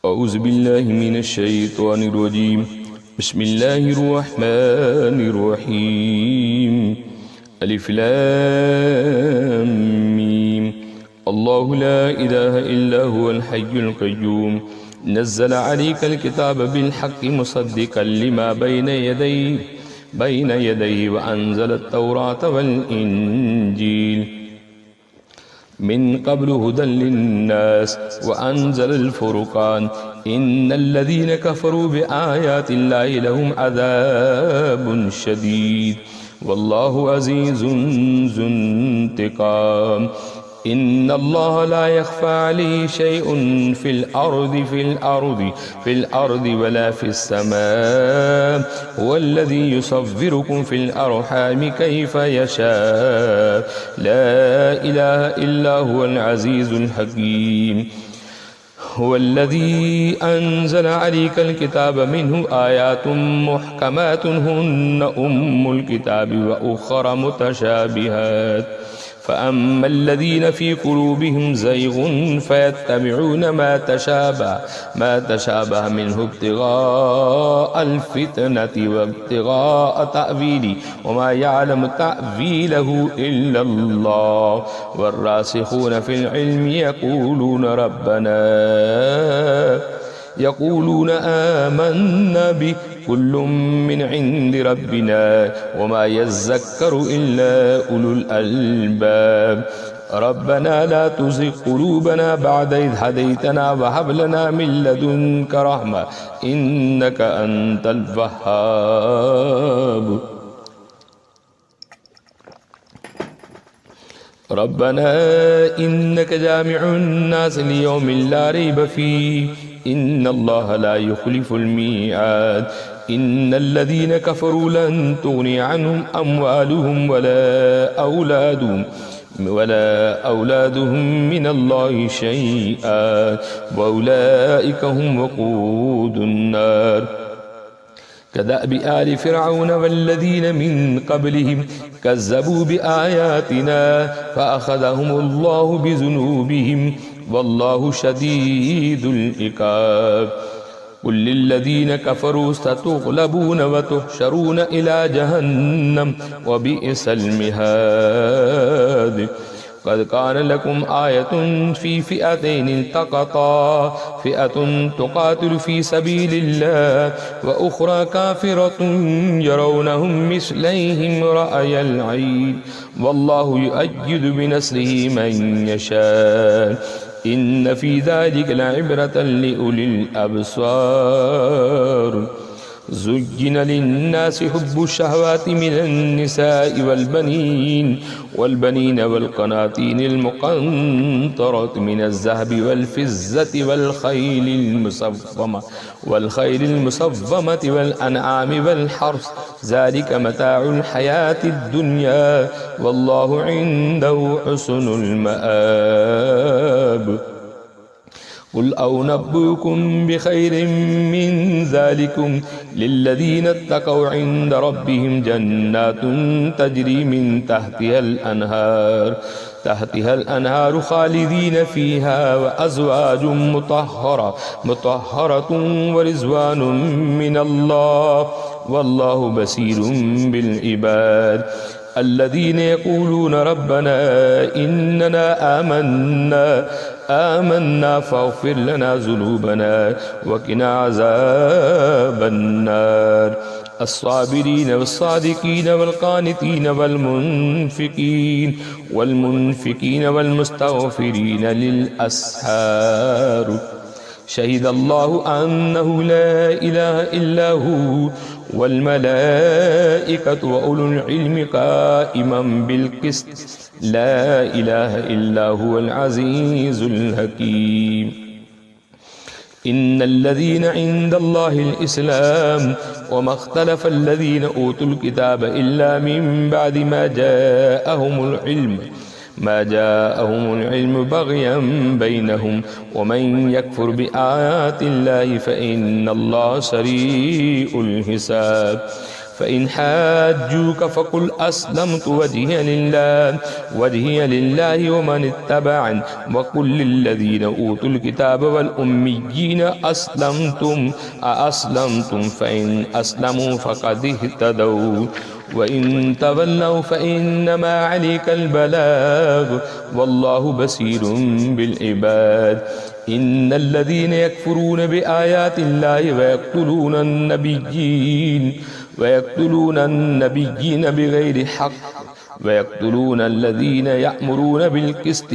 أعوذ بالله من الشيطان الرجيم. بسم الله الرحمن الرحيم. ألف لام ميم. الله لا إله إلا هو الحي القيوم نزل عليك الكتاب بالحق مصدقا لما بين يديه وأنزل التوراة والإنجيل من قبل هدى للناس وأنزل الفرقان إن الذين كفروا بآيات الله لهم عذاب شديد والله عزيز ذو انتقام. إن الله لا يخفى عليه شيء في الأرض ولا في السماء. هو الذي يصوركم في الأرحام كيف يشاء. لا إله إلا هو العزيز الحكيم. هو الذي أنزل عليك الكتاب منه آيات محكمات هن أم الكتاب وأخر متشابهات فأما الذين في قلوبهم زيغ فيتبعون ما تشابه منه ابتغاء الفتنة وابتغاء تأويله وما يعلم تأويله إلا الله. والراسخون في العلم يقولون آمنا به كل من عند ربنا وما يذكر إلا أولو الألباب. ربنا لا تزغ قلوبنا بعد إذ هديتنا وهب لنا من لدنك رحمة إنك أنت الوهاب. ربنا إنك جامع الناس ليوم لا ريب فيه إن الله لا يخلف الميعاد. إن الذين كفروا لن تغني عنهم أموالهم ولا أولادهم من الله شيئا وأولئك هم وقود النار. كدأب آل فرعون والذين من قبلهم كذبوا بآياتنا فأخذهم الله بذنوبهم والله شديد العقاب. قل للذين كفروا ستغلبون وتحشرون إلى جهنم وبئس المهاد. قد كان لكم آية في فئتين التقطا فئة تقاتل في سبيل الله وأخرى كافرة يرونهم مثليهم رأي العين والله يؤيد بنصره من يشاء. إن في ذلك لعبرة لأولي الأبصار. زين للناس حب الشهوات من النساء والبنين والقناطين المقنطرة من الذهب والفضة والخيل المصومة والأنعام والحرث ذلك متاع الحياة الدنيا والله عنده حسن المآب. قل أنبئكم بخير من ذلكم للذين اتقوا عند ربهم جنات تجري من تحتها الأنهار خالدين فيها وأزواج مطهرة ورضوان من الله والله بصير بالعباد. الذين يقولون ربنا إننا آمنا فاغفر لنا ذنوبنا وقنا عذاب النار. الصابرين والصادقين والقانتين والمنفقين والمستغفرين للأسحار. شهد الله أنه لا إله إلا هو والملائكة وأولو العلم قائما بالقسط لا إله إلا هو العزيز الحكيم. إن الذين عند الله الإسلام وما اختلف الذين أوتوا الكتاب إلا من بعد ما جاءهم العلم بغيا بينهم ومن يكفر بآيات الله فإن الله سريع الحساب. فإن حاجوك فقل أسلمت وجهي لله ومن اتبعني وقل للذين أوتوا الكتاب والأميين أأسلمتم فإن أسلموا فقد اهتدوا وإن تولوا فإنما عليك البلاغ والله بصير بالعباد. إن الذين يكفرون بآيات الله ويقتلون النبيين بغير حق ويقتلون الذين يأمرون بالقسط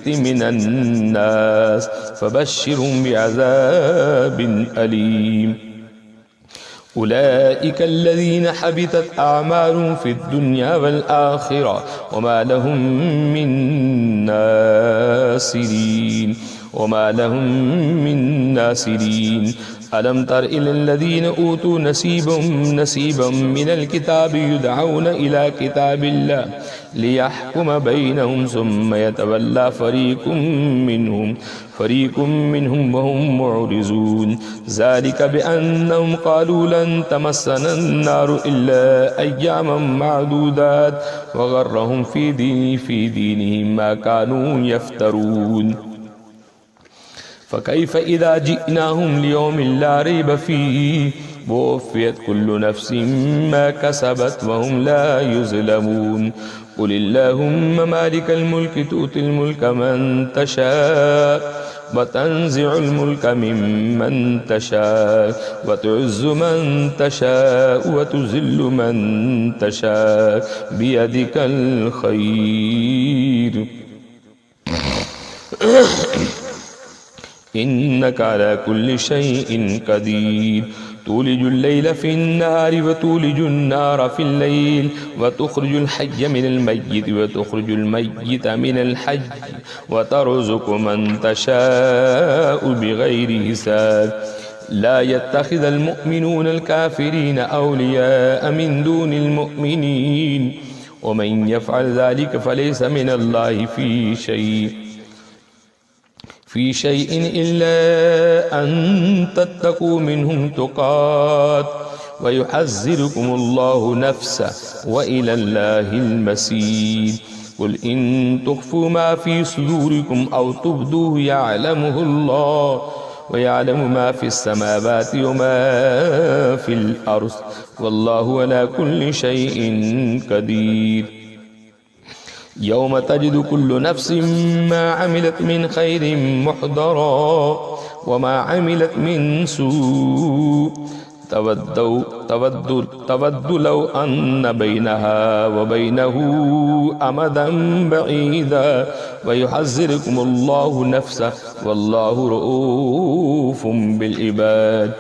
من الناس فبشرهم بعذاب أليم. أولئك الذين حبطت أعمالهم في الدنيا والآخرة وما لهم من ناصرين. ألم تر إلى الذين أوتوا نصيبا من الكتاب يدعون إلى كتاب الله ليحكم بينهم ثم يتولى فريق منهم وهم معرضون. ذلك بأنهم قالوا لن تمسنا النار إلا أياما معدودات وغرهم في دينهم ما كانوا يفترون. فكيف إذا جئناهم ليوم لا ريب فيه ووفيت كل نفس ما كسبت وهم لا يظلمون. قل اللهم مالك الملك تؤتي الملك من تشاء وتنزع الملك ممن تشاء وتعز من تشاء وتذل من تشاء بيدك الخير إنك على كل شيء قدير. تولج الليل في النهار وتولج النار في الليل وتخرج الحي من الميت وتخرج الميت من الحي وترزق من تشاء بغير حساب. لا يتخذ المؤمنون الكافرين أولياء من دون المؤمنين ومن يفعل ذلك فليس من الله في شيء إلا أن تتقوا منهم تقات ويحذركم الله نفسه وإلى الله المصير. قل إن تخفوا ما في صدوركم أو تبدوه يعلمه الله ويعلم ما في السماوات وما في الأرض والله على كل شيء قدير. يوم تجد كل نفس ما عملت من خير محضرا وما عملت من سوء تود لو أن بينها وبينه أمدا بعيدا ويحذركم الله نفسه والله رؤوف بالعباد.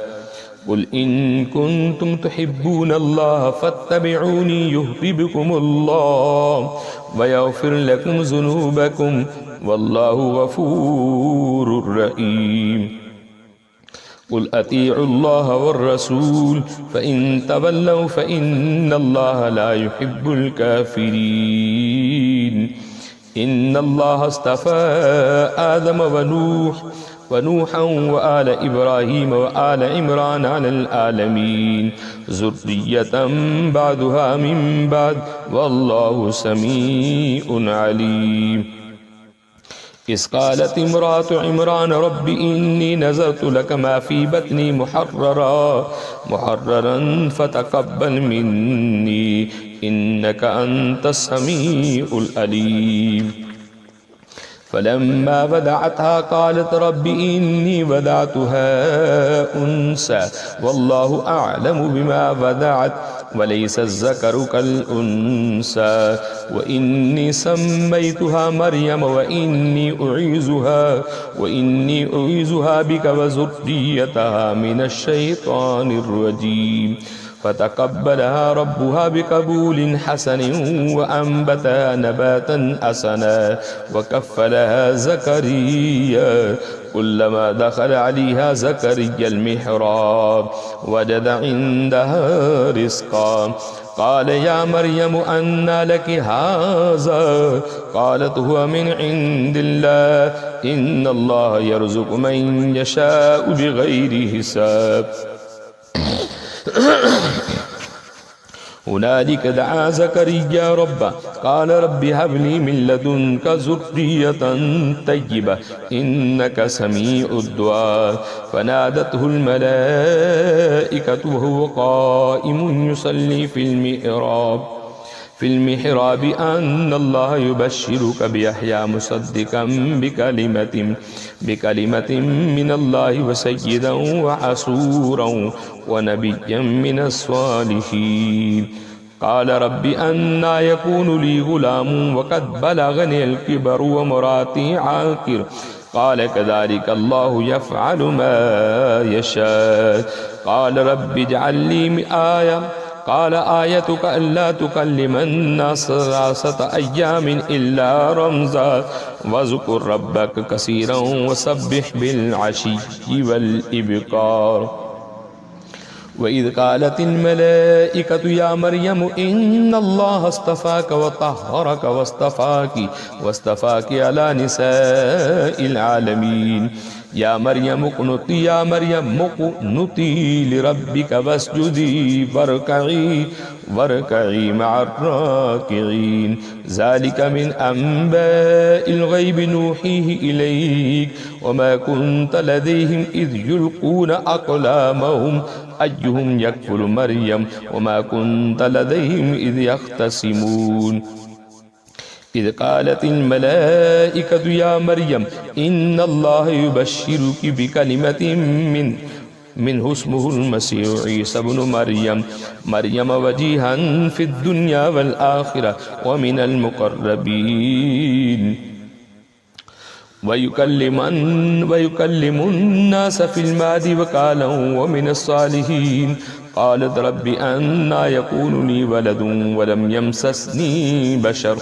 قل إن كنتم تحبون الله فاتبعوني يحببكم الله ويغفر لكم ذنوبكم والله غفور رحيم. قل أطيعوا الله والرسول فإن تولوا فإن الله لا يحب الكافرين. إن الله اصطفى آدم ونوحا وآل إبراهيم وآل عمران على العالمين ذرية بعضها من بعض والله سميع عليم. إذ قالت امرأة عمران رب إني نذرت لك ما في بطني محررا فتقبل مني إنك أنت السميع العليم. فلما وضعتها قالت رب إني وضعتها أنثى والله أعلم بما وضعت وليس الذكر كالأنثى وإني سميتها مريم وإني أعيذها بك وذريتها من الشيطان الرجيم. فتقبلها ربها بقبول حسن وأنبتها نباتا حسنا وكفلها زكريا. كلما دخل عليها زكريا المحراب وجد عندها رزقا قال يا مريم أنى لك هذا قالت هو من عند الله إن الله يرزق من يشاء بغير حساب. هنالك دعا زكريا ربه قال رب هب لي من لدنك ذرية طيبة إنك سميع الدعاء فنادته الملائكة وهو قائم يصلي في المحراب أن الله يبشرك بيحيى مصدقا بكلمة من الله وسيدا وحصورا ونبيا من الصالحين قال رب أنى يكون لي غلام وقد بلغني الكبر وامرأتي عاقر قال كذلك الله يفعل ما يشاء قال رب اجعل لي آية قال آيتك ألا تكلم الناس 3 أيام إلا رمزا واذكر ربك كثيرا وسبح بالعشي والإبكار وإذ قالت الملائكة يا مريم إن الله اصطفاك وطهرك واصطفاك على نساء العالمين يا مريم اقنتي لربك واسجدي واركعي مع الراكعين ذلك من أنباء الغيب نوحيه إليك وما كنت لديهم إذ يلقون أقلامهم أيهم يكفل مريم وما كنت لديهم إذ يختصمون إذ قالت الملائكة يا مريم إن الله يبشرك بكلمة منه اسمه المسيح عيسى بن مريم وجيها في الدنيا والآخرة ومن المقربين ويكلم الناس في المهد وكهلا ومن الصالحين قالت رب أنى يكون لي ولد ولم يمسسني بشر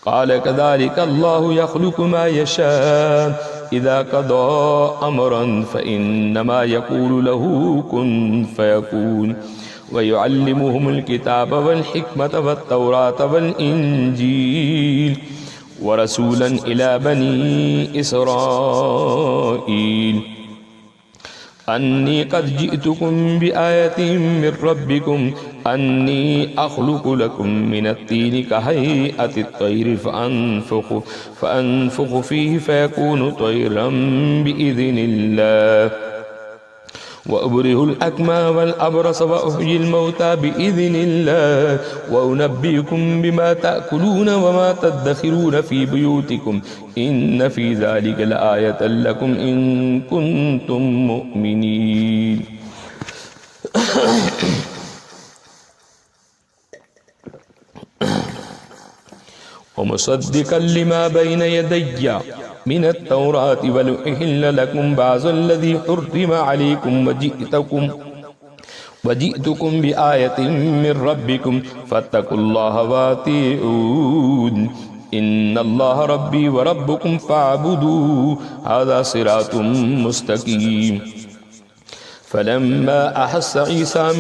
قال كذلك الله يخلق ما يشاء إذا قضى أمرا فإنما يقول له كن فيكون ويعلمهم الكتاب والحكمة والتوراة والإنجيل ورسولا إلى بني إسرائيل أني قد جئتكم بآية من ربكم أني أخلق لكم من الطين كهيئة الطير فأنفخ فيه فيكون طيرا بإذن الله وأبره الأكمى والأبرص وأحيي الموتى بإذن الله وأنبئكم بما تأكلون وما تدخرون في بيوتكم إن في ذلك لآية لكم إن كنتم مؤمنين ومصدقا لما بين يدي من التوراة ولأحل لكم بعض الذي حرم عليكم وجئتكم بآية من ربكم فاتقوا الله وأطيعون إن الله ربي وربكم فاعبدوه هذا صراط مستقيم فلما أحس عيسى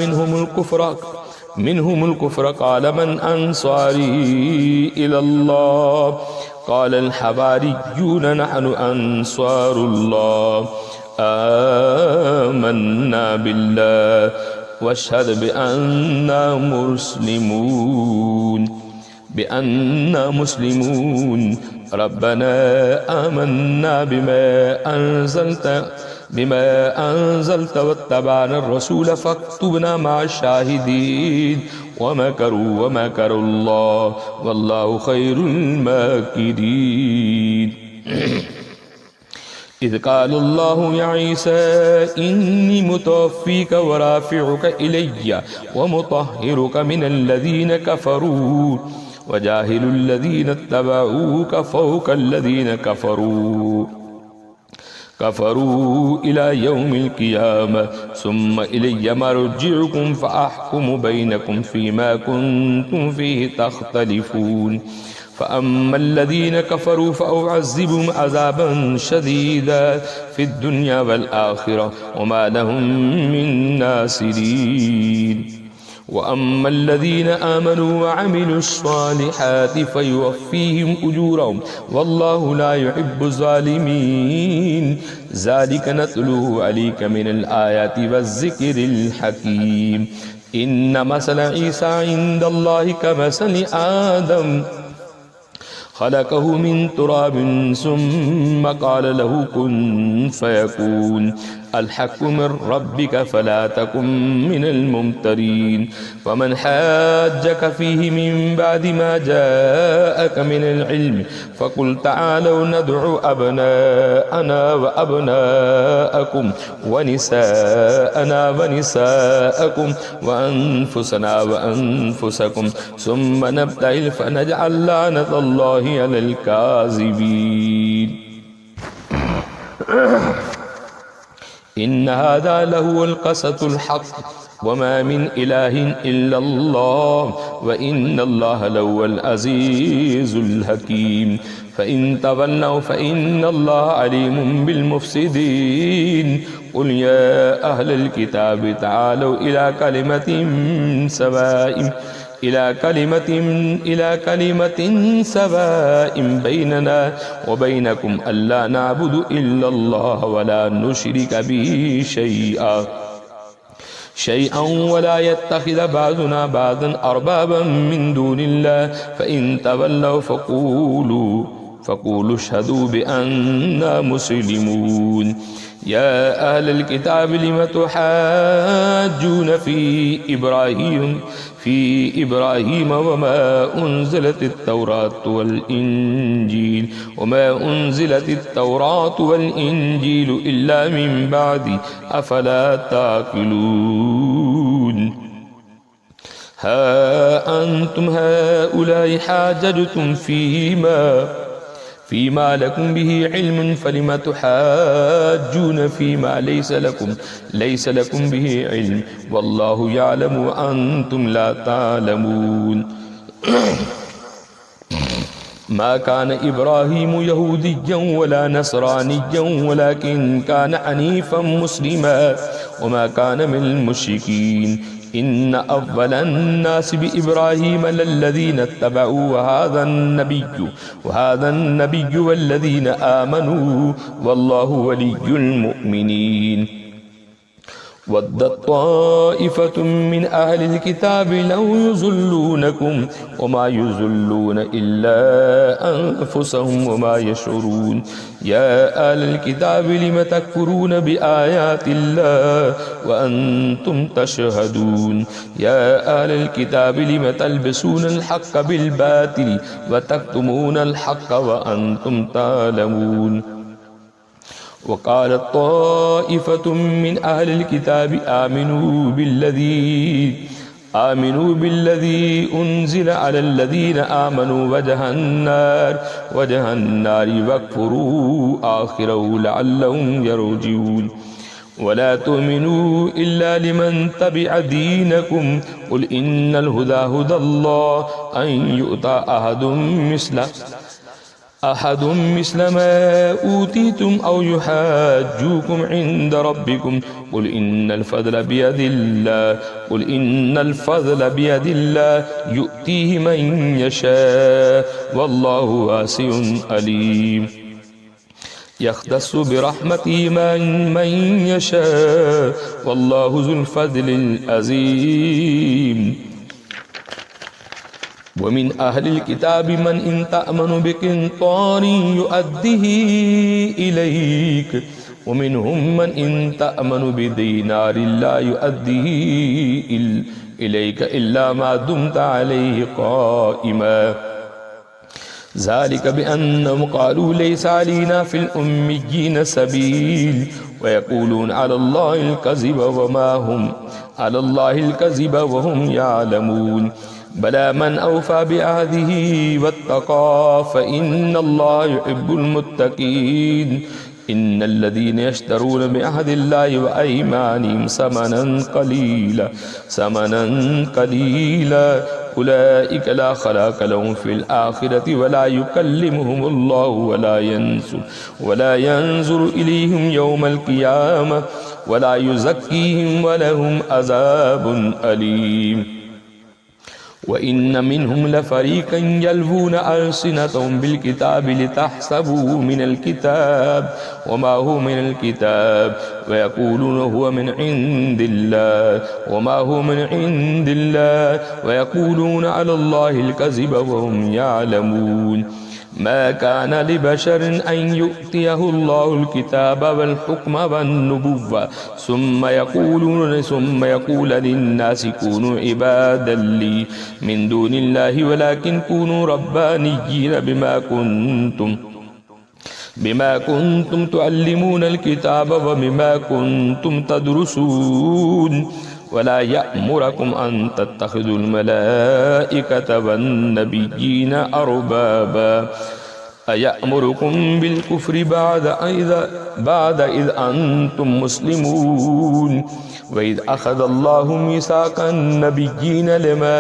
منهم الكفر قال من أنصاري إلى الله قال الحواريون نحن أنصار الله آمنا بالله واشهد بأننا مسلمون ربنا آمنا بما أنزلت واتبعنا الرسول فاكتبنا مع الشاهدين ومكر الله والله خير الماكرين إذ قال الله يا عيسى إني متوفيك ورافعك إلي ومطهرك من الذين كفروا وجاهل الذين اتبعوك فوق الذين كفروا إلى يوم القيامة ثم إلي مرجعكم فأحكم بينكم فيما كنتم فيه تختلفون فأما الذين كفروا فأعذبهم عذابا شديدا في الدنيا والآخرة وما لهم من ناصرين وأما الذين آمنوا وعملوا الصالحات فيوفيهم أجورهم والله لا يحب الظالمين ذلك نتلوه عليك من الآيات والذكر الحكيم إن مثل عيسى عند الله كمثل آدم خلقه من تراب ثم قال له كن فيكون الحق من ربك فلا تكن من الممترين ومن حاجك فيه من بعد ما جاءك من العلم فقل تعالوا ندعو أبناءنا وأبناءكم ونساءنا ونساءكم وأنفسنا وأنفسكم ثم نبتهل فنجعل لعنة الله على الكاذبين إن هذا لهو القصص الحق وما من إله إلا الله وإن الله لهو العزيز الحكيم فإن تولوا فإن الله عليم بالمفسدين قل يا أهل الكتاب تعالوا إلى كلمة سواء بيننا وبينكم ألا نعبد إلا الله ولا نشرك به شيئا ولا يتخذ بعضنا بعضا أربابا من دون الله فإن تولوا فقولوا اشهدوا بأننا مسلمون يا أهل الكتاب لم تحاجون في إبراهيم وما أنزلت التوراة والإنجيل إلا من بعد أفلا تعقلون ها أنتم هؤلاء حاججتم فيما لكم به علم فلم تحاجون فيما ليس لكم به علم والله يعلم وأنتم لا تعلمون ما كان إبراهيم يهوديا ولا نصرانيا ولكن كان حنيفا مسلما وما كان من المشركين إن أول الناس بإبراهيم للذين اتبعوا وهذا النبي والذين آمنوا والله ولي المؤمنين ودت طائفة من أهل الكتاب لو يضلونكم وما يضلون إلا أنفسهم وما يشعرون يا أهل الكتاب لم تكفرون بآيات الله وأنتم تشهدون يا أهل الكتاب لم تلبسون الحق بالباطل وتكتمون الحق وأنتم تعلمون وقالت طائفة من أهل الكتاب آمنوا بالذي أنزل على الذين آمنوا وجه النار واكفروا آخره لعلهم يرجعون ولا تؤمنوا إلا لمن تبع دينكم قل إن الهدى هدى الله أن يؤتى أحد مثل ما أوتيتم أو يحاجوكم عند ربكم قل إن الفضل بيد الله يؤتيه من يشاء والله واسع عليم يختص برحمته من يشاء والله ذو الفضل العظيم ومن أهل الكتاب من إن تأمن بقنطار يؤديه إليك ومنهم من إن تأمن بدينار لا يؤديه إليك إلا ما دمت عليه قائما ذلك بأنهم قالوا ليس علينا في الأميين سبيل ويقولون على الله الكذب وهم يعلمون بلى من أوفى بعهده واتقى فإن الله يحب المتقين إن الذين يشترون بعهد الله وأيمانهم ثمنا قليلا أولئك لا خلاق لهم في الآخرة ولا يكلمهم الله ولا ينظر إليهم يوم القيامة ولا يزكيهم ولهم عذاب أليم وإن منهم لفريقا يلوون ألسنتهم بالكتاب لتحسبوه من الكتاب وما هو من الكتاب ويقولون هو من عند الله وما هو من عند الله ويقولون على الله الكذب وهم يعلمون ما كان لبشر أن يؤتيه الله الكتاب والحكم والنبوة ثم يقول للناس كونوا عبادا لي من دون الله ولكن كونوا ربانيين بما كنتم تعلمون الكتاب وبما كنتم تدرسون ولا يأمركم أن تتخذوا الملائكة والنبيين أربابا أيأمركم بالكفر بعد إذ أنتم مسلمون وإذ أخذ الله ميثاق النبيين لما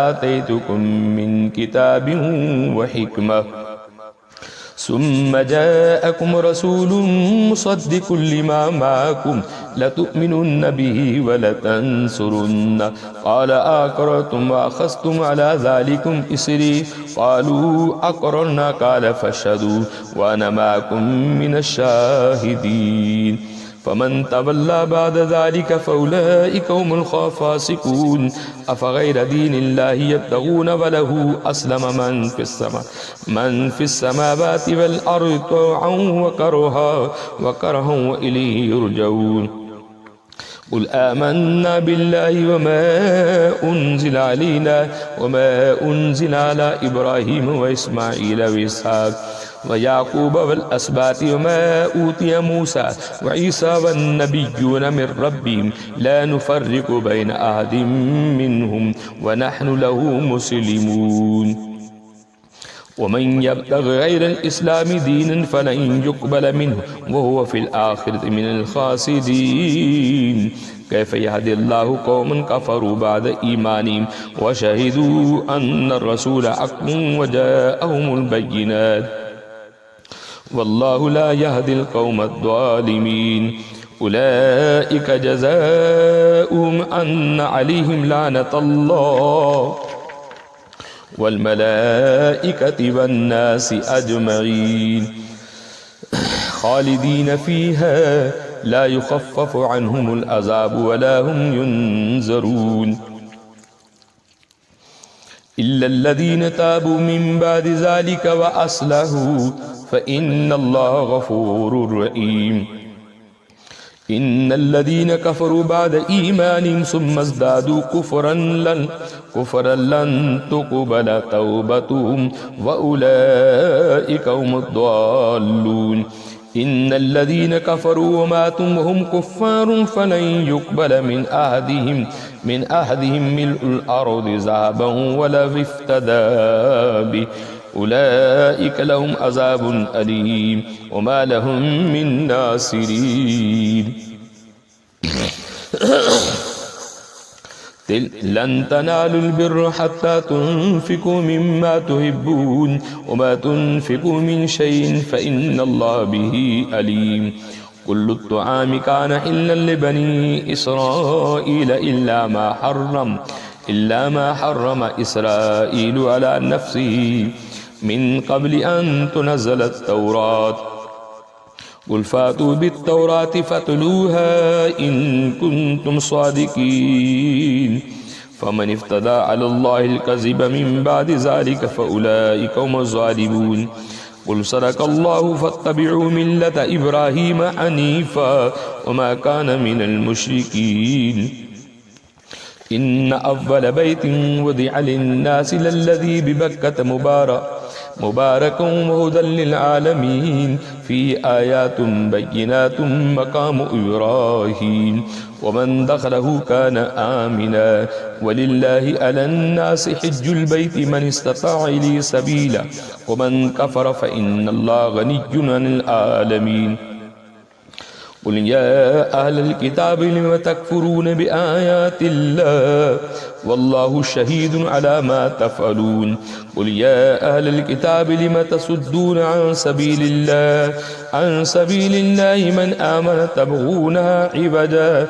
آتيتكم من كتاب وحكمة ثم جاءكم رسول مصدق لما معكم لتؤمنن به ولتنصرن قال أقررتم وأخذتم على ذلكم إصري قالوا أقررنا قال فاشهدوا وأنا معكم من الشاهدين فمن تولى بعد ذلك فأولئك هم الفاسقون أفغير دين الله يبتغون وله أسلم من في السماوات والأرض طوعا وكرها وإليه يرجعون قل آمنا بالله وما أنزل علينا وما أنزل على إبراهيم وإسماعيل وإسحاق ويعقوب والأسباط وما أوتي موسى وعيسى والنبيون من ربهم لا نفرق بين أحد منهم ونحن له مسلمون ومن يبتغ غير الإسلام دينا فلن يقبل منه وهو في الآخرة من الخاسرين كيف يهدي الله قوما كفروا بعد إيمانهم وشهدوا أن الرسول حق وجاءهم البينات والله لا يهدي القوم الظالمين أولئك جزاؤهم أن عليهم لعنة الله والملائكة والناس أجمعين خالدين فيها لا يخفف عنهم العذاب ولا هم ينذرون إلا الذين تابوا من بعد ذلك وأصلحوا فإن الله غفور رحيم إن الذين كفروا بعد إيمانهم ثم ازدادوا كفرا لن تقبل توبتهم وأولئك هم الضالون إن الذين كفروا وماتوا وهم كفار فلن يقبل من أحدهم ملء الأرض ذهبا ولو افتدى به أولئك لهم عذاب أليم وما لهم من ناصرين لن تنالوا البر حتى تنفقوا مما تحبون وما تنفقوا من شيء فإن الله به عليم كل الطعام كان حلا لبني إسرائيل إلا ما حرم إسرائيل على نفسه من قبل أن تنزل التوراة قل فاتوا بالتوراة فاتلوها إن كنتم صادقين فمن افتدى على الله الكذب من بعد ذلك فأولئك هم الظالمون قل صدق الله فاتبعوا ملة إبراهيم حنيفا وما كان من المشركين إن أول بيت وضع للناس للذي ببكة مبارك وهدى للعالمين فيه آيات بينات مقام إبراهيم ومن دخله كان آمنا ولله على الناس حج البيت من استطاع إليه سبيلا ومن كفر فإن الله غني عن العالمين قل يا أهل الكتاب لم تكفرون بآيات الله والله شهيد على ما تفعلون قل يا أهل الكتاب لم تصدون عن سبيل الله من آمن تبغونها عوجا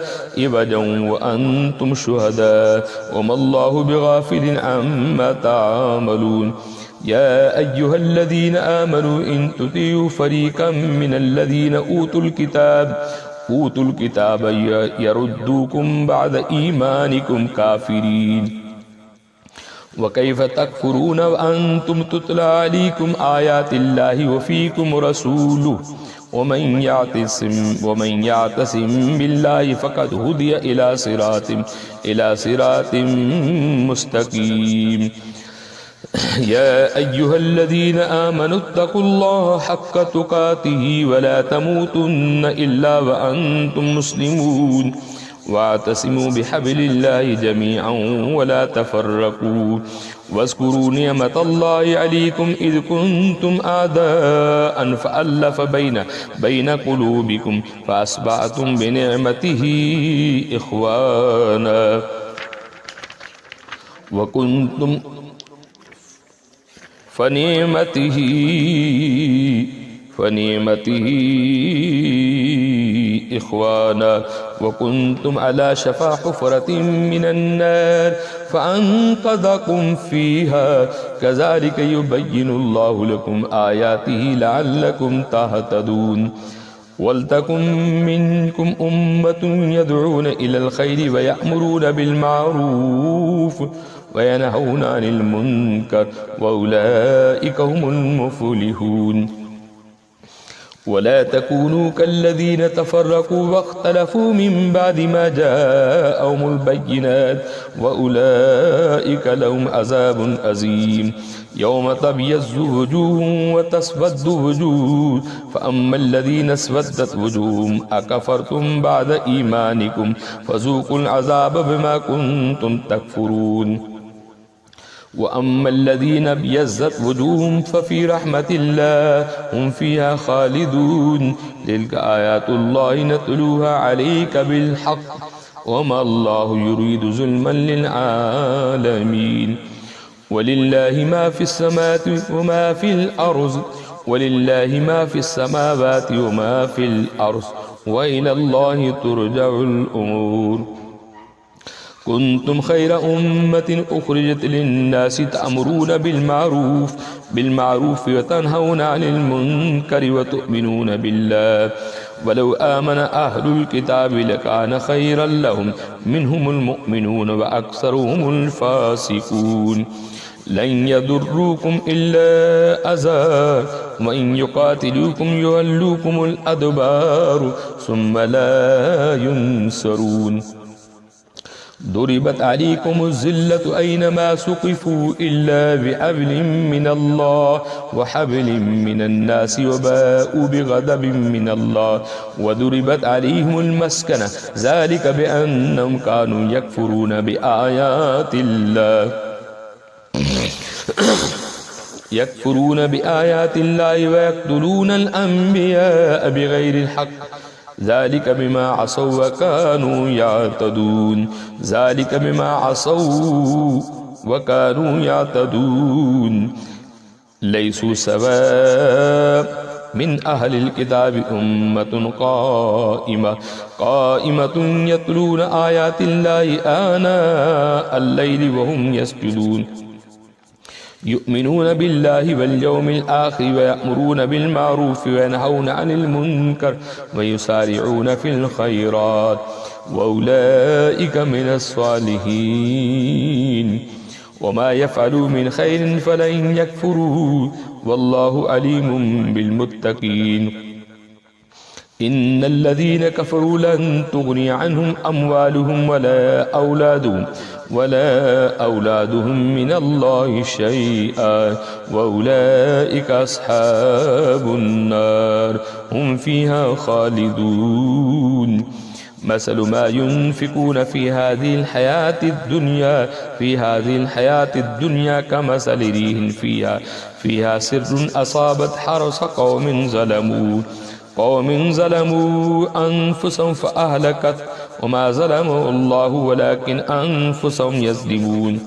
وأنتم شهداء وما الله بغافل عما تعملون يا أيها الذين آمنوا إن تطيعوا فريقا من الذين أوتوا الكتاب يردوكم بعد إيمانكم كافرين وكيف تكفرون وأنتم تتلى عليكم آيات الله وفيكم رسوله ومن يعتصم بالله فقد هدي إلى صراط مستقيم يا أيها الذين آمنوا اتقوا الله حق تقاته ولا تموتن إلا وأنتم مسلمون واعتصموا بحبل الله جميعا ولا تفرقوا واذكروا نعمة الله عليكم إذ كنتم أعداء فألف بين قلوبكم فأصبحتم بنعمته إخوانا وكنتم فنعمته إخوانا وكنتم على شفا حفرة من النار فأنقذكم فيها كذلك يبين الله لكم آياته لعلكم تهتدون ولتكن منكم أمة يدعون إلى الخير ويأمرون بالمعروف وينهون عن المنكر وأولئك هم المفلحون ولا تكونوا كالذين تفرقوا واختلفوا من بعد ما جاءهم البينات وأولئك لهم عذاب أليم يوم تبيض وجوه وتسود وجوه فأما الذين اسودت وجوههم أكفرتم بعد إيمانكم فذوقوا العذاب بما كنتم تكفرون وأما الذين ابيضت وجوههم ففي رحمة الله هم فيها خالدون تلك آيات الله نتلوها عليك بالحق وما الله يريد ظلما للعالمين ولله ما في السماوات وما في الأرض وإلى الله ترجع الأمور كنتم خير أمة أخرجت للناس تأمرون بالمعروف وتنهون عن المنكر وتؤمنون بالله ولو آمن أهل الكتاب لكان خيرا لهم منهم المؤمنون وأكثرهم الفاسقون لن يضروكم إلا أذى وإن يقاتلوكم يولوكم الأدبار ثم لا ينصرون ضربت عليكم الذلة أينما سقفوا إلا بحبل من الله وحبل من الناس وباءوا بغضب من الله وضربت عليهم المسكنة ذلك بأنهم كانوا يكفرون بآيات الله ويقتلون الأنبياء بغير الحق ذلك بما عصوا وكانوا يعتدون ليسوا سواء من أهل الكتاب أمة قائمة يتلون آيات الله آناء الليل وهم يسجدون يؤمنون بالله واليوم الآخر ويأمرون بالمعروف وينهون عن المنكر ويسارعون في الخيرات وأولئك من الصالحين وما يفعلوا من خير فلن يكفروا والله عليم بالمتقين إن الذين كفروا لن تغني عنهم أموالهم ولا أولادهم من الله شيئا وأولئك أصحاب النار هم فيها خالدون مثل ما ينفقون في هذه الحياة الدنيا كمثل ريح فيها سر أصابت حرث قوم قوم ظلموا أنفسهم فأهلكت وما ظلموا الله ولكن أنفسهم يظلمون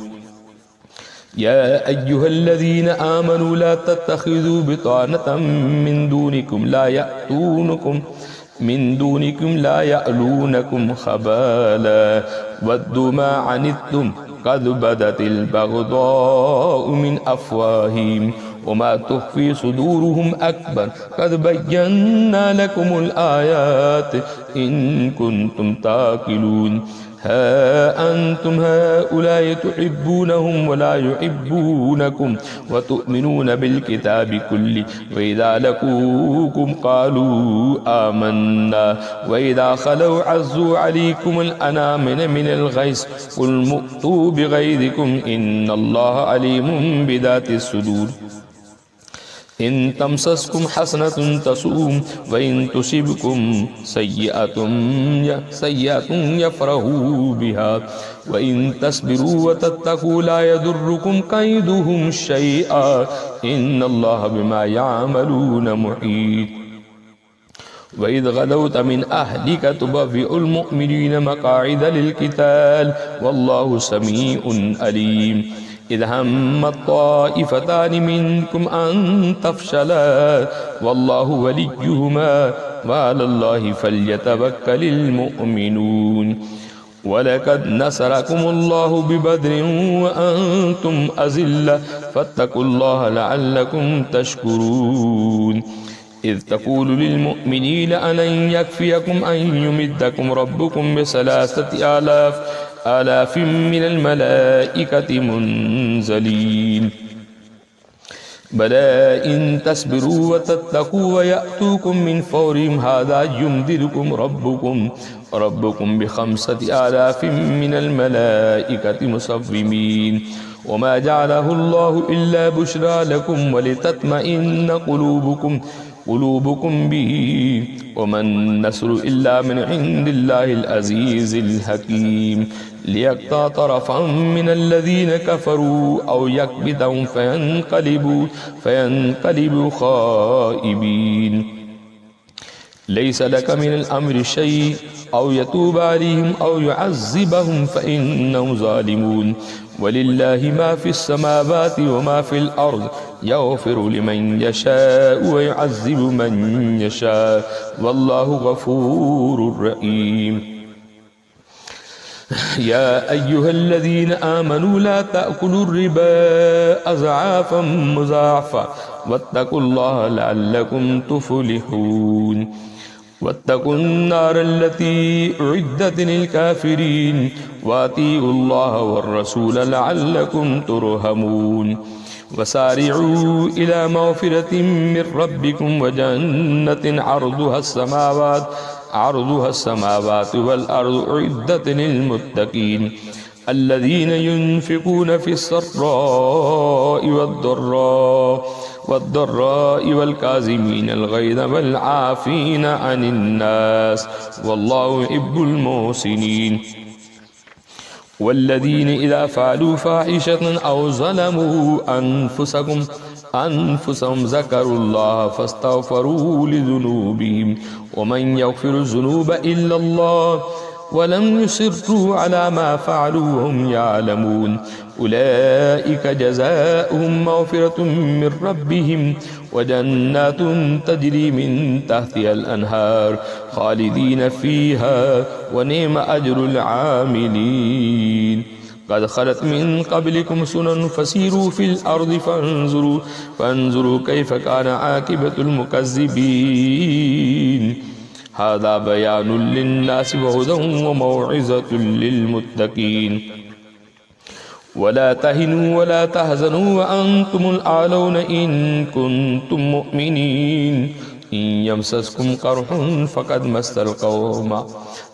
يا أيها الذين آمنوا لا تتخذوا بطانة من دونكم لا يألونكم خبالا ودوا ما عنتم قد بدت البغضاء من أفواههم وما تخفي صدورهم أكبر قد بينا لكم الآيات إن كنتم تعقلون ها أنتم هؤلاء تحبونهم ولا يحبونكم وتؤمنون بالكتاب كله وإذا لقوكم قالوا آمنا وإذا خلوا عزوا عليكم الأنامل من الغيظ قل مؤتوا بغيظكم إن الله عليم بذات الصدور إن تمسسكم حسنة تسؤهم وإن تصبكم سيئة يفرحوا بها وإن تصبروا وتتقوا لا يضركم كيدهم شيئا إن الله بما يعملون محيط وإذ غدوت من أهلك تبوئ المؤمنين مقاعد للقتال والله سميع عليم إذ هم الطائفتان منكم أن تفشلا والله وليهما وعلى الله فليتوكل المؤمنون ولقد نصركم الله ببدر وأنتم أذلة فاتقوا الله لعلكم تشكرون إذ تقول للمؤمنين ألن يكفيكم أن يمدكم ربكم بثلاثة آلاف من الملائكة منزلين بلى إن تصبروا وتتقوا ويأتوكم من فورهم هذا يمددكم ربكم ب5,000 من الملائكة مصومين وما جعله الله إلا بشرى لكم ولتطمئن قلوبكم به وما النصر إلا من عند الله العزيز الحكيم ليقطع طرفا من الذين كفروا أو يكبتهم فينقلبوا خائبين ليس لك من الأمر شيء أو يتوب عليهم أو يعذبهم فإنهم ظالمون ولله ما في السماوات وما في الأرض يغفر لمن يشاء ويعذب من يشاء والله غفور رحيم يا أيها الذين آمنوا لا تأكلوا الربا أضعافا مضاعفة واتقوا الله لعلكم تفلحون واتقوا النار التي أعدت للكافرين وأطيعوا الله والرسول لعلكم ترحمون وسارعوا إلى مغفرة من ربكم وجنة عرضها السماوات والأرض أعدت للمتقين الذين ينفقون في السراء والضراء والكاظمين الغيظ والعافين عن الناس والله يحب المحسنين والذين إذا فعلوا فاحشة أو ظلموا أنفسهم ذكروا الله فاستغفروا لذنوبهم ومن يغفر الذنوب إلا الله ولم يصروا على ما فعلوا وهم يعلمون أولئك جزاؤهم مغفرة من ربهم وجنات تجري من تحتها الأنهار خالدين فيها ونعم أجر العاملين قد خلت من قبلكم سنن فسيروا في الأرض فانظروا كيف كان عاقبة المكذبين هذا بيان للناس وهدى وموعظة للمتقين ولا تهنوا ولا تحزنوا وأنتم الأعلون إن كنتم مؤمنين إن يمسسكم قرح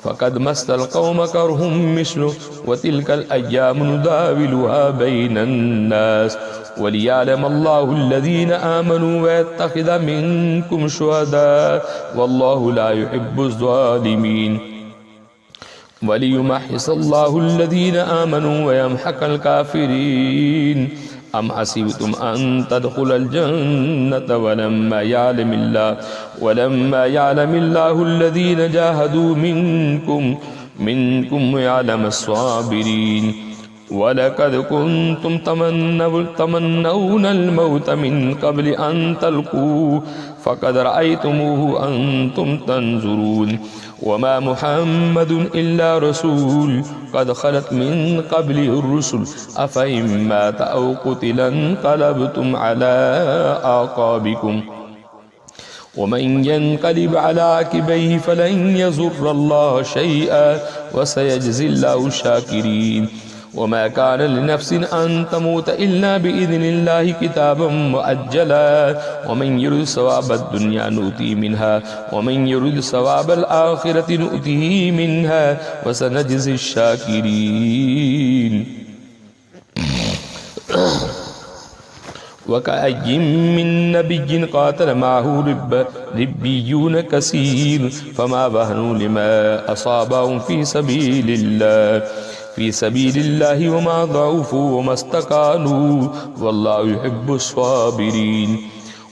فقد مس القوم كرح مثله وتلك الأيام نداولها بين الناس وليعلم الله الذين آمنوا ويتخذ منكم شهداء والله لا يحب الظالمين وليمحص الله الذين آمنوا ويمحق الكافرين أم حسبتم أن تدخلوا الجنة ولما يعلم الله الذين جاهدوا منكم ويعلم الصابرين ولقد كنتم تمنون الموت من قبل أن تلقوه فقد رأيتموه أنتم تنظرون وما محمد إلا رسول قد خلت من قبله الرسل أفإن مات أو قتلا انقلبتم على أعقابكم ومن ينقلب على عقبيه فلن يضر الله شيئا وسيجزي الله الشاكرين وما كان لنفس أن تموت إلا بإذن الله كتابا مؤجلا ومن يرد ثواب الدنيا نؤتيه منها ومن يرد ثواب الآخرة نؤتيه منها وسنجزي الشاكرين وكأي من نبي قاتل معه ربيون كثير فما بهنوا لما أصابهم في سبيل الله وما ضعفوا وما استكانوا والله يحب الصابرين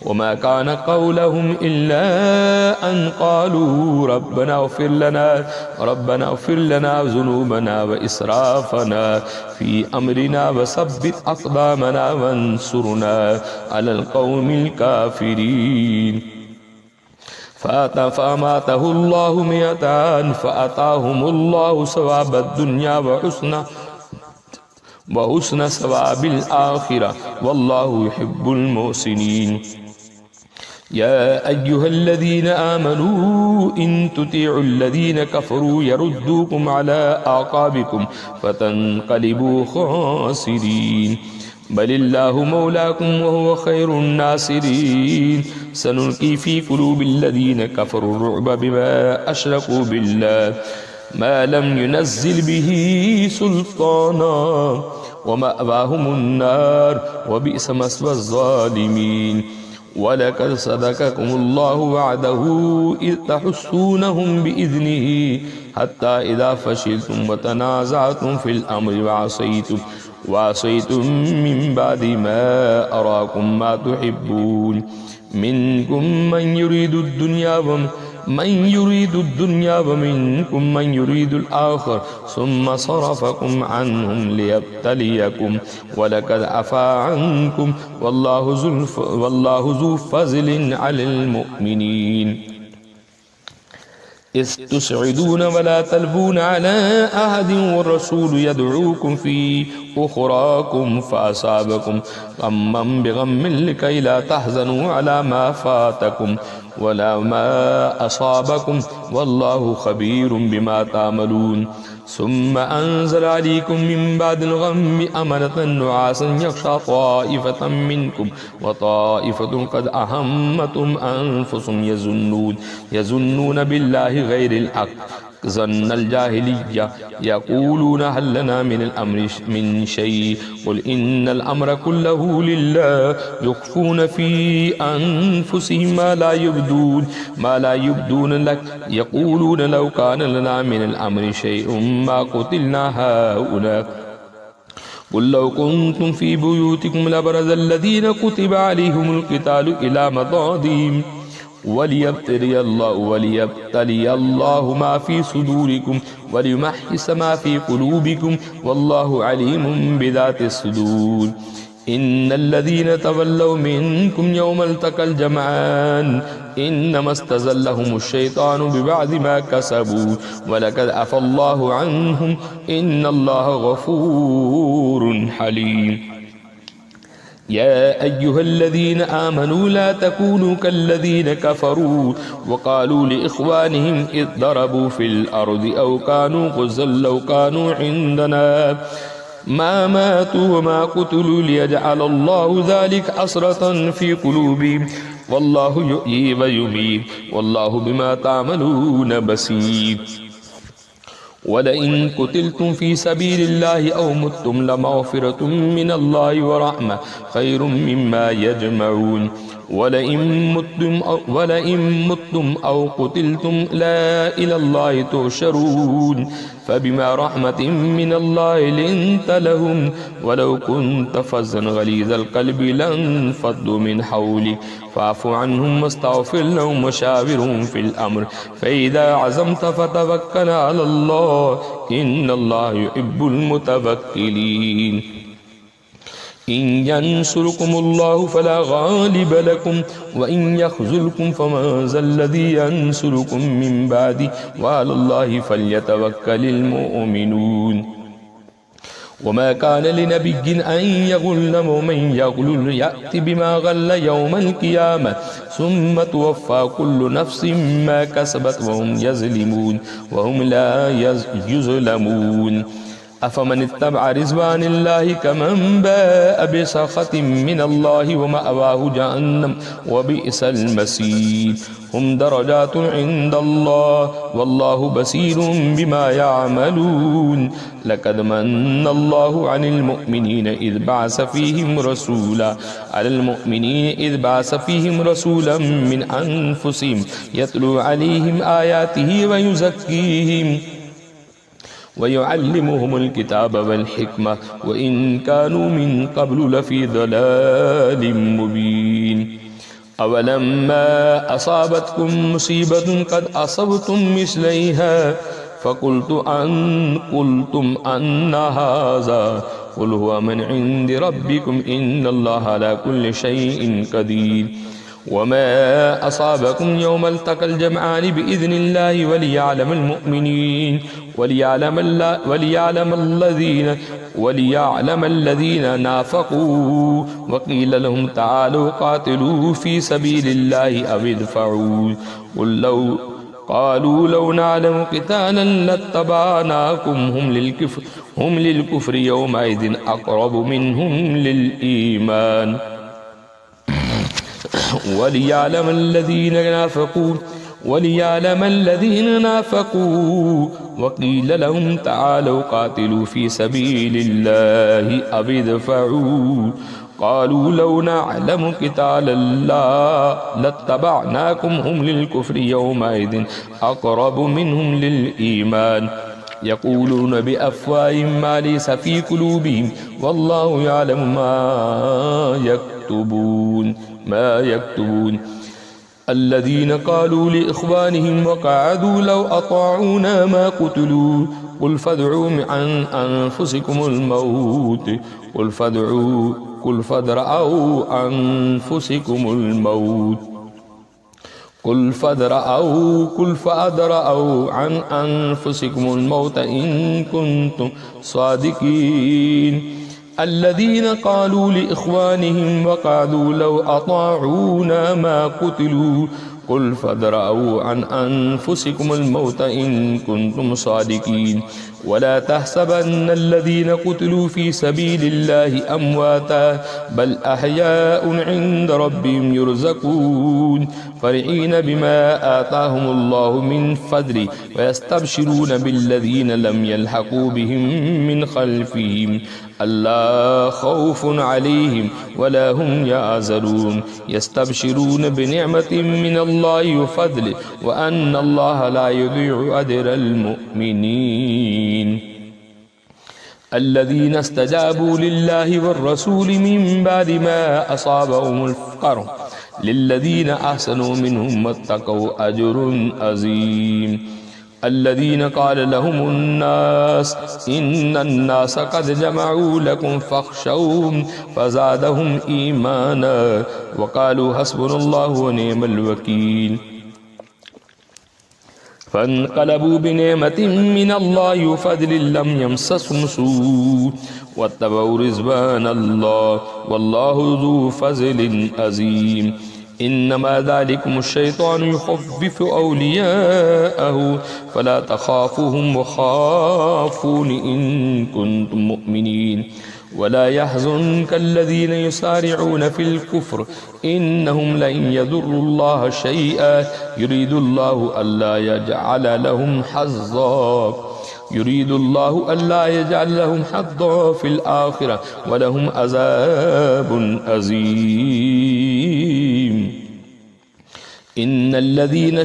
وما كان قولهم إلا أن قالوا ربنا اغفر لنا ذنوبنا وإسرافنا في أمرنا وثبت أقدامنا وانصرنا على القوم الكافرين فأماته الله 100 فأتاهم الله ثواب الدنيا وحسن ثواب الآخرة والله يحب المحسنين يا أيها الذين آمنوا إن تطيعوا الذين كفروا يردوكم على أعقابكم فتنقلبوا خاسرين بل الله مولاكم وهو خير الناصرين سنلقي في قلوب الذين كفروا الرعب بما أشركوا بالله ما لم ينزل به سلطانا ومأواهم النار وبئس مثوى الظالمين ولقد صدقكم الله وعده إذ تحسونهم بإذنه حتى إذا فشلتم وتنازعتم في الأمر وعصيتم من بعد ما أراكم ما تحبون منكم من يريد الدنيا ومنكم من يريد الآخر ثم صرفكم عنهم ليبتليكم ولقد عفا عنكم والله ذو فضل على المؤمنين إذ تسعدون ولا تلبون على أحد والرسول يدعوكم في أخراكم فأصابكم غما بغم لكي لا تحزنوا على ما فاتكم ولا ما أصابكم والله خبير بما تعملون ثم أنزل عليكم من بعد الغم أمنة نعاسا يغشى طائفة منكم وطائفة قد أهمتهم أنفسهم يظنون بالله غير الحق ظن الجاهلية يقولون هل لنا من الأمر من شيء قل إن الأمر كله لله يخفون في أنفسهم ما لا يبدون لك يقولون لو كان لنا من الأمر شيء ما قتلنا هؤلاء قل لو كنتم في بيوتكم لبرز الذين كتب عليهم القتال إلى مضاجعهم وليبتلي الله ما في صدوركم وليمحص ما في قلوبكم والله عليم بذات الصدور إن الذين تولوا منكم يوم التقى الجمعان إنما استزلهم الشيطان ببعض ما كسبوا ولقد عفا الله عنهم إن الله غفور حليم يا أيها الذين آمنوا لا تكونوا كالذين كفروا وقالوا لإخوانهم إذ ضربوا في الأرض أو كانوا غزا لو كانوا عندنا ما ماتوا وما قتلوا ليجعل الله ذلك حسرة في قلوبهم والله يحيي ويميت والله بما تعملون بصير ولئن قتلتم في سبيل الله أو متم لمغفرة من الله ورحمة خير مما يجمعون ولئن متم أو قتلتم لا إلى الله تحشرون فبما رحمة من الله لنت لهم ولو كنت فظا غليظ القلب لانفضوا من حولك فاعف عنهم واستغفر لهم وشاورهم في الأمر فإذا عزمت فتوكل على الله إن الله يحب المتوكلين إن ينصركم الله فلا غالب لكم وإن يخذلكم فمن ذا الذي ينصركم من بعده وعلى الله فليتوكل المؤمنون وما كان لنبي أن يغل ومن يغل يأتي بما غل يوم القيامة ثم توفى كل نفس ما كسبت وهم لا يظلمون أفمن اتبع رضوان الله كمن باء بسخط من الله ومأواه جهنم وبئس المصير هم درجات عند الله والله بصير بما يعملون لقد من الله عن المؤمنين إذ بعث فيهم رسولا من أنفسهم يتلو عليهم آياته ويزكيهم ويعلمهم الكتاب والحكمة وإن كانوا من قبل لفي ضلال مبين أولما أصابتكم مصيبة قد أصبتم مثليها فقلتم أن هذا قل هو من عند ربكم إن الله على كل شيء قدير وما أصابكم يوم التقى الجمعان بإذن الله وليعلم المؤمنين وليعلم الذين نافقوا وقيل لهم تعالوا قاتلوا في سبيل الله أو ادفعوا قالوا لو نعلم قتالا لاتبعناكم هم للكفر يومئذ أقرب منهم للإيمان وليعلم الذين نافقوا وقيل لهم تعالوا قاتلوا في سبيل الله أو ادفعوا قالوا لو نعلم قتالا لاتبعناكم هم للكفر يومئذ أقرب منهم للإيمان يقولون بأفواههم ما ليس في قلوبهم والله يعلم ما يكتبون الذين قالوا لإخوانهم وقعدوا لو أطاعونا ما قتلوا قل فادعوا عن أنفسكم الموت قل فادرأوا عن أنفسكم الموت إن كنتم صادقين الذين قالوا لإخوانهم وقعدوا لو أطاعونا ما قتلوا قل فادرأوا عن أنفسكم الموت إن كنتم صادقين ولا تحسبن الذين قتلوا في سبيل الله أمواتا بل أحياء عند ربهم يرزقون فرحين بما آتاهم الله من فضله ويستبشرون بالذين لم يلحقوا بهم من خلفهم ألا خوف عليهم ولا هم يحزنون يستبشرون بنعمة من الله وفضله وأن الله لا يضيع أجر المؤمنين الذين استجابوا لله والرسول من بعد ما أصابهم القرح للذين أحسنوا منهم واتقوا أجر عظيم الذين قال لهم الناس إن الناس قد جمعوا لكم فاخشوهم فزادهم إيمانا وقالوا حسبنا الله ونعم الوكيل فانقلبوا بنعمة من الله وفضل لم يمسسهم سوء واتبعوا رضوان الله والله ذو فضل عظيم إنما ذلكم الشيطان يخوف أولياءه فلا تخافوهم وخافون إن كنتم مؤمنين ولا يحزنك الذين يسارعون في الكفر إنهم لن يضروا الله شيئا يريد الله ألا يجعل لهم حظا في الآخرة ولهم عذاب عظيم إن الذين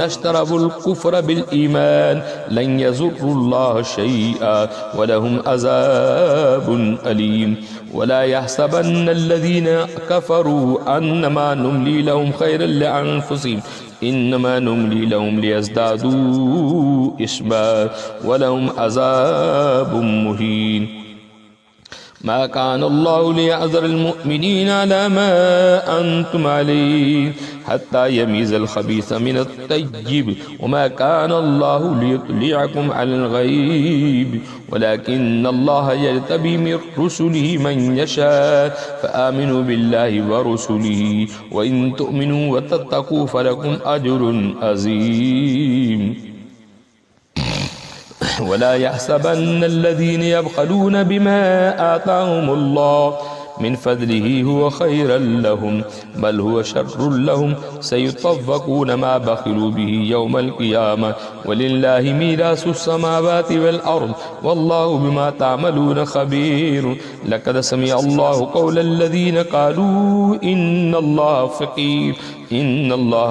اشتروا الكفر بالإيمان لن يضروا الله شيئا ولهم عذاب أليم ولا يحسبن الذين كفروا أنما نملي لهم خيرا لأنفسهم إنما نملي لهم ليزدادوا إثما ولهم عذاب مهين ما كان الله ليعذر المؤمنين على ما أنتم عليه حتى يميز الخبيث من الطيب وما كان الله ليطلعكم على الغيب ولكن الله يجتبي من رسله من يشاء فآمنوا بالله ورسله وإن تؤمنوا وتتقوا فلكم أجر عظيم ولا يحسبن الذين يبخلون بما آتاهم الله من فضله هو خيرا لهم بل هو شر لهم سيطوقون ما بخلوا به يوم القيامة ولله ميراث السماوات والأرض والله بما تعملون خبير لقد سمع الله قول الذين قالوا إن الله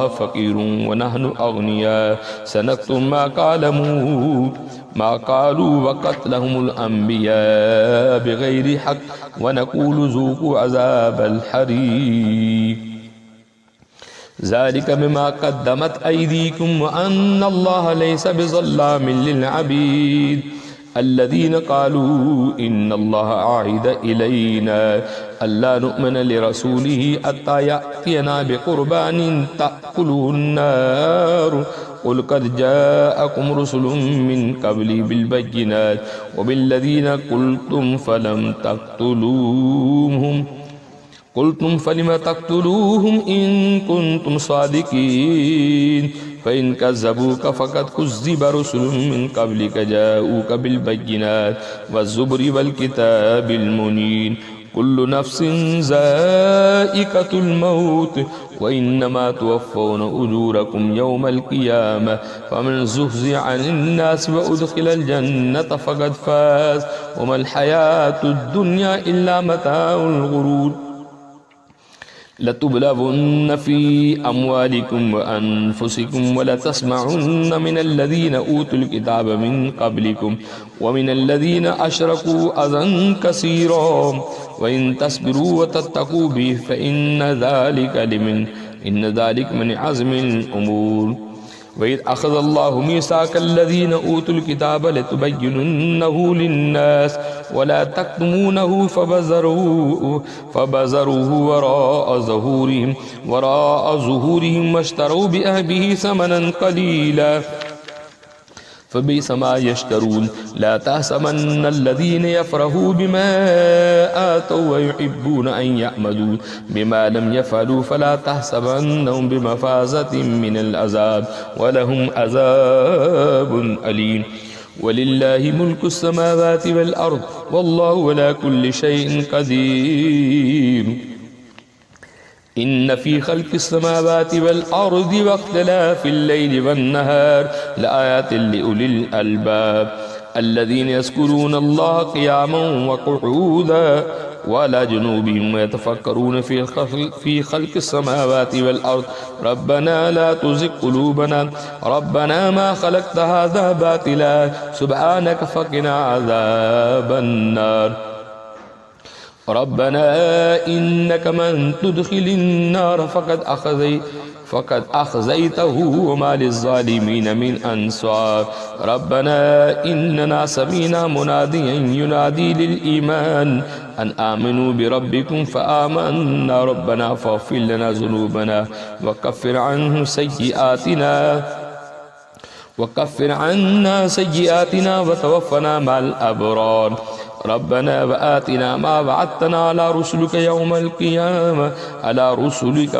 فقير ونحن أغنياء سنكتب ما قالوا وقتلهم الأنبياء بغير حق ونقول ذوقوا عذاب الحريق ذلك بما قدمت أيديكم وأن الله ليس بظلام للعبيد الذين قالوا إن الله عاهد إلينا ألا نؤمن لرسوله حتى يأتينا بقربان تأكله النار قل قد جاءكم رسل من قبلي بالبينات وبالذين قلتم فلم تقتلوهم إن كنتم صادقين فإن كذبوك فقد كذب رسل من قبلك جاءوك بالبينات والزبر والكتاب المنير كل نفس ذائقة الموت وإنما توفون أجوركم يوم القيامة فمن زحزح عن الناس وأدخل الجنة فقد فاز وما الحياة الدنيا إلا متاع الغرور لتبلغن في أموالكم وأنفسكم ولتسمعن من الذين أوتوا الكتاب من قبلكم ومن الذين أشركوا أذى كثيرا وإن تصبروا وتتقوا به فإن ذلك من عزم الأمور وإذ أخذ الله ميثاق الذين أوتوا الكتاب لتبيننه للناس ولا تكتمونه فبذروه وراء ظهورهم واشتروا به ثمنا قليلا فبئس ما يشترون لا تحسبن الذين يفرحوا بما آتوا ويحبون أن يحمدوا بما لم يفعلوا فلا تحسبنهم بمفازة من العذاب ولهم عذاب أليم ولله ملك السماوات والأرض والله على كل شيء قدير إن في خلق السماوات والأرض واختلاف الليل والنهار لآيات لأولي الألباب الذين يذكرون الله قياما وقعودا وعلى جنوبهم ويتفكرون في خلق السماوات والأرض ربنا لا تزغ قلوبنا ربنا ما خلقت هذا باطلا سبحانك فقنا عذاب النار ربنا إنك من تدخل النار فقد أخزيته وما للظالمين من أنصار ربنا إننا سمعنا مناديا ينادي للإيمان أن آمنوا بربكم فآمنا ربنا فاغفر لنا ذنوبنا وكفر عنا سيئاتنا وتوفنا مع الأبرار ربنا وآتنا ما وعدتنا على رسلك يوم القيامة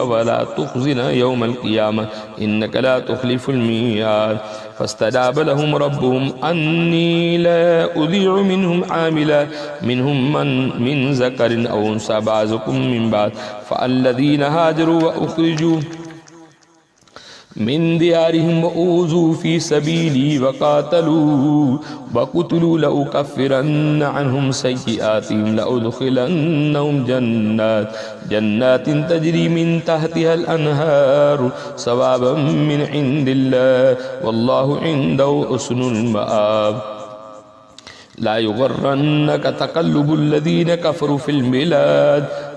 ولا تخزنا يوم القيامة إنك لا تخلف الميعاد فاستجاب لهم ربهم أني لا أضيع منهم من ذكر أو أنثى بعضكم من بعض فالذين هاجروا من ديارهم وأوذوا في سبيلي وقتلوا لأكفرن عنهم سيئاتهم لأدخلنهم جنات تجري من تحتها الأنهار ثوابا من عند الله والله عنده حسن المآب. لا يغرنك تقلب الذين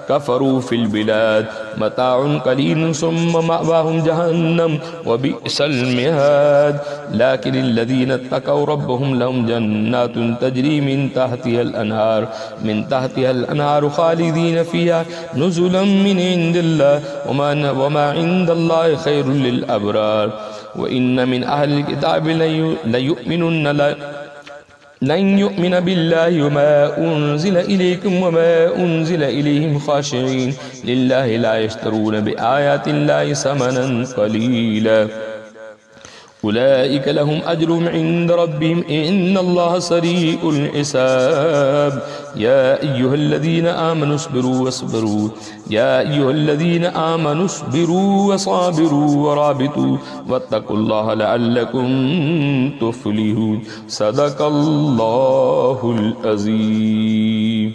كفروا في البلاد متاع قليل ثم مأواهم جهنم وبئس المهاد. لكن الذين اتقوا ربهم لهم جنات تجري من تحتها الأنهار خالدين فيها نزلا من عند الله وما عند الله خير للأبرار. وإن من أهل الكتاب لن يؤمن بالله وما أنزل إليكم وما أنزل إليهم خاشعين لله لا يشترون بآيات الله ثمنا قليلا أولئك لهم أجرهم عند ربهم إن الله سريع الحساب. يا أيها الذين آمنوا اصبروا وصابروا ورابطوا واتقوا الله لعلكم تفلحون. صدق الله العظيم.